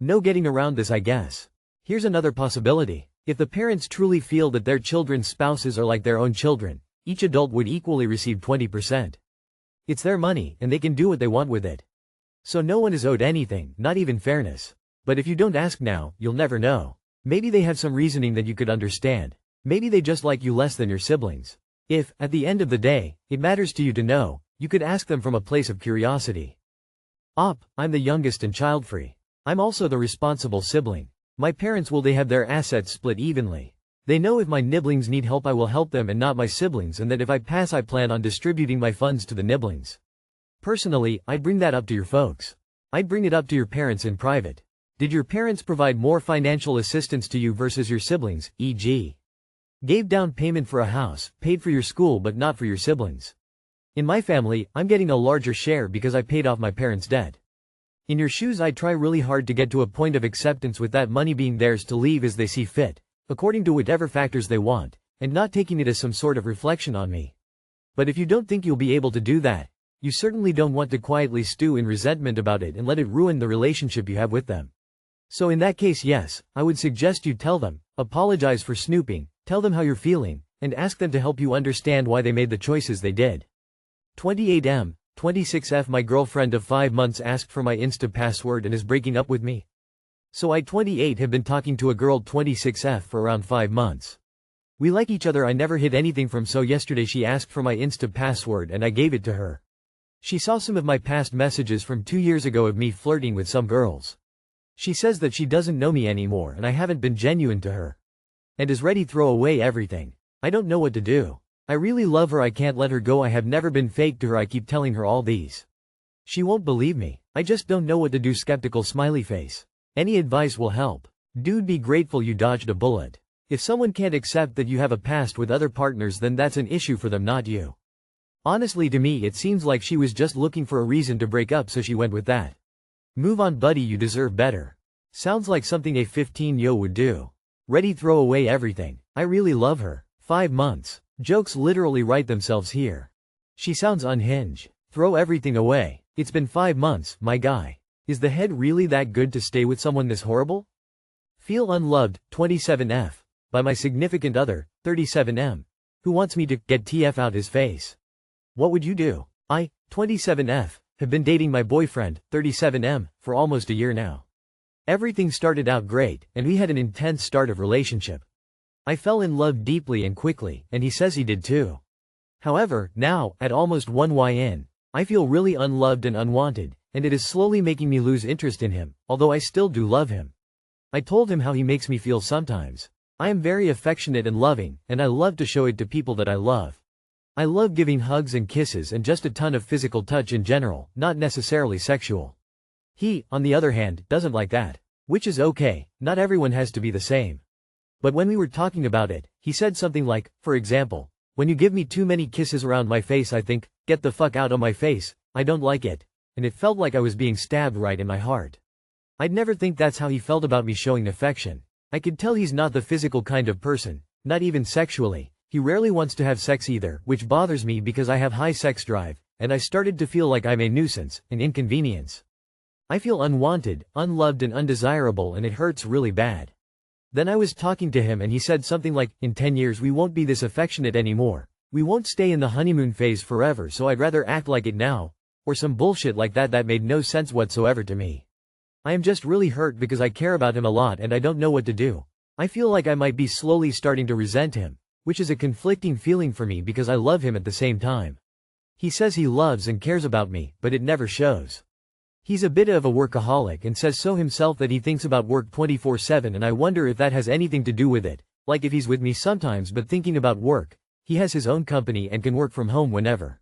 No getting around this, I guess. Here's another possibility. If the parents truly feel that their children's spouses are like their own children, each adult would equally receive 20%. It's their money, and they can do what they want with it. So no one is owed anything, not even fairness. But if you don't ask now, you'll never know. Maybe they have some reasoning that you could understand. Maybe they just like you less than your siblings. If, at the end of the day, it matters to you to know, you could ask them from a place of curiosity. I'm the youngest and child-free. I'm also the responsible sibling. My parents, will they have their assets split evenly? They know if my nibblings need help I will help them and not my siblings, and that if I pass I plan on distributing my funds to the nibblings. Personally, I'd bring that up to your folks. I'd bring it up to your parents in private. Did your parents provide more financial assistance to you versus your siblings, e.g. gave down payment for a house, paid for your school but not for your siblings? In my family, I'm getting a larger share because I paid off my parents' debt. In your shoes, I'd try really hard to get to a point of acceptance with that money being theirs to leave as they see fit, according to whatever factors they want, and not taking it as some sort of reflection on me. But if you don't think you'll be able to do that, you certainly don't want to quietly stew in resentment about it and let it ruin the relationship you have with them. So in that case, yes, I would suggest you tell them, apologize for snooping, tell them how you're feeling, and ask them to help you understand why they made the choices they did. 28M, 26F. My girlfriend of 5 months asked for my Insta password and is breaking up with me. So I, 28, have been talking to a girl, 26F, for around 5 months. We like each other, I never hid anything from, so yesterday she asked for my Insta password and I gave it to her. She saw some of my past messages from 2 years ago of me flirting with some girls. She says that she doesn't know me anymore and I haven't been genuine to her. And is ready to throw away everything. I don't know what to do. I really love her, I can't let her go, I have never been fake to her, I keep telling her all these. She won't believe me. I just don't know what to do, skeptical smiley face. Any advice will help. Dude, be grateful you dodged a bullet. If someone can't accept that you have a past with other partners, then that's an issue for them, not you. Honestly, to me it seems like she was just looking for a reason to break up, so she went with that. Move on buddy, you deserve better. Sounds like something a 15-yo would do. Ready throw away everything. I really love her. 5 months. Jokes literally write themselves here. She sounds unhinged. Throw everything away. It's been 5 months, my guy. Is the head really that good to stay with someone this horrible? Feel unloved, 27F. By my significant other, 37M. Who wants me to get TF out his face. What would you do? I, 27F, have been dating my boyfriend, 37M, for almost a year now. Everything started out great, and we had an intense start of relationship. I fell in love deeply and quickly, and he says he did too. However, now, at almost 1 in, I feel really unloved and unwanted, and it is slowly making me lose interest in him, although I still do love him. I told him how he makes me feel sometimes. I am very affectionate and loving, and I love to show it to people that I love. I love giving hugs and kisses and just a ton of physical touch in general, not necessarily sexual. He, on the other hand, doesn't like that. Which is okay, not everyone has to be the same. But when we were talking about it, he said something like, for example, when you give me too many kisses around my face I think, get the fuck out of my face, I don't like it. And it felt like I was being stabbed right in my heart. I'd never think that's how he felt about me showing affection. I could tell he's not the physical kind of person, not even sexually. He rarely wants to have sex either, which bothers me because I have high sex drive, and I started to feel like I'm a nuisance, an inconvenience. I feel unwanted, unloved and undesirable, and it hurts really bad. Then I was talking to him and he said something like, in 10 years we won't be this affectionate anymore. We won't stay in the honeymoon phase forever, so I'd rather act like it now. Or some bullshit like that that made no sense whatsoever to me. I am just really hurt because I care about him a lot and I don't know what to do. I feel like I might be slowly starting to resent him, which is a conflicting feeling for me because I love him at the same time. He says he loves and cares about me, but it never shows. He's a bit of a workaholic and says so himself that he thinks about work 24/7, and I wonder if that has anything to do with it, like if he's with me sometimes but thinking about work. He has his own company and can work from home whenever.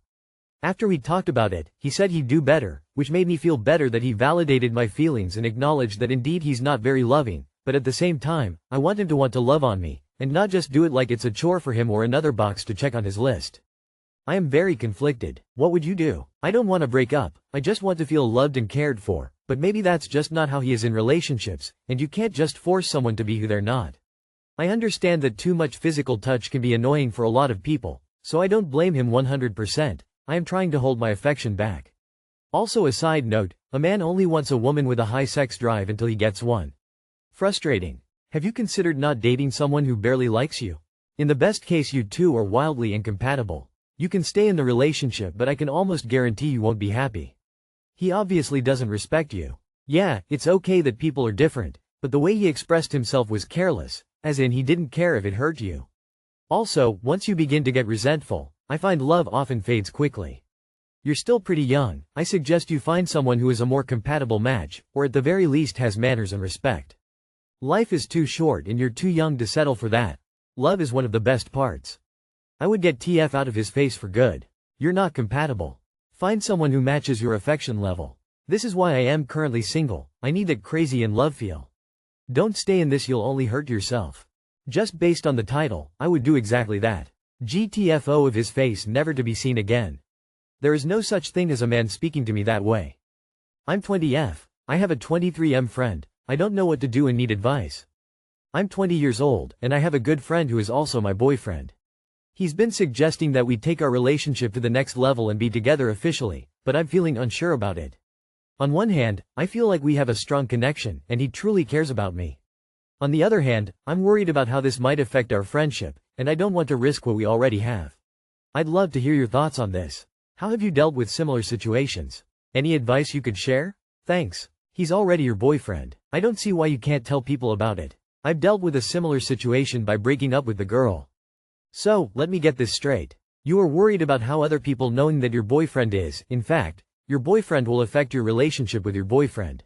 After we talked about it, he said he'd do better, which made me feel better that he validated my feelings and acknowledged that indeed he's not very loving, but at the same time, I want him to want to love on me, and not just do it like it's a chore for him or another box to check on his list. I am very conflicted. What would you do? I don't want to break up, I just want to feel loved and cared for, but maybe that's just not how he is in relationships, and you can't just force someone to be who they're not. I understand that too much physical touch can be annoying for a lot of people, so I don't blame him 100%. I am trying to hold my affection back. Also, a side note, a man only wants a woman with a high sex drive until he gets one. Frustrating. Have you considered not dating someone who barely likes you? In the best case you two are wildly incompatible. You can stay in the relationship, but I can almost guarantee you won't be happy. He obviously doesn't respect you. Yeah, it's okay that people are different, but the way he expressed himself was careless, as in he didn't care if it hurt you. Also, once you begin to get resentful, I find love often fades quickly. You're still pretty young. I suggest you find someone who is a more compatible match, or at the very least has manners and respect. Life is too short and you're too young to settle for that. Love is one of the best parts. I would get TF out of his face for good. You're not compatible. Find someone who matches your affection level. This is why I am currently single. I need that crazy in love feel. Don't stay in this, you'll only hurt yourself. Just based on the title, I would do exactly that. GTFO of his face, never to be seen again. There is no such thing as a man speaking to me that way. I'm 20F. I have a 23M friend. I don't know what to do and need advice. I'm 20 years old, and I have a good friend who is also my boyfriend. He's been suggesting that we take our relationship to the next level and be together officially, but I'm feeling unsure about it. On one hand, I feel like we have a strong connection, and he truly cares about me. On the other hand, I'm worried about how this might affect our friendship, and I don't want to risk what we already have. I'd love to hear your thoughts on this. How have you dealt with similar situations? Any advice you could share? Thanks. He's already your boyfriend. I don't see why you can't tell people about it. I've dealt with a similar situation by breaking up with the girl. So, let me get this straight. You are worried about how other people knowing that your boyfriend is, in fact, your boyfriend will affect your relationship with your boyfriend.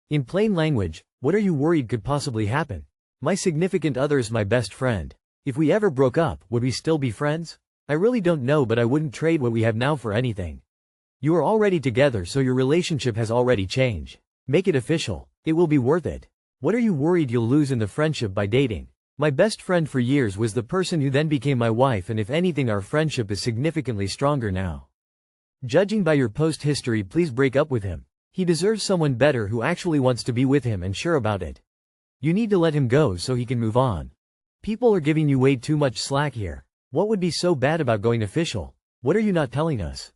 In plain language, what are you worried could possibly happen? My significant other is my best friend. If we ever broke up, would we still be friends? I really don't know, but I wouldn't trade what we have now for anything. You are already together, so your relationship has already changed. Make it official. It will be worth it. What are you worried you'll lose in the friendship by dating? My best friend for years was the person who then became my wife, and if anything our friendship is significantly stronger now. Judging by your post history, please break up with him. He deserves someone better who actually wants to be with him and sure about it. You need to let him go so he can move on. People are giving you way too much slack here. What would be so bad about going official? What are you not telling us?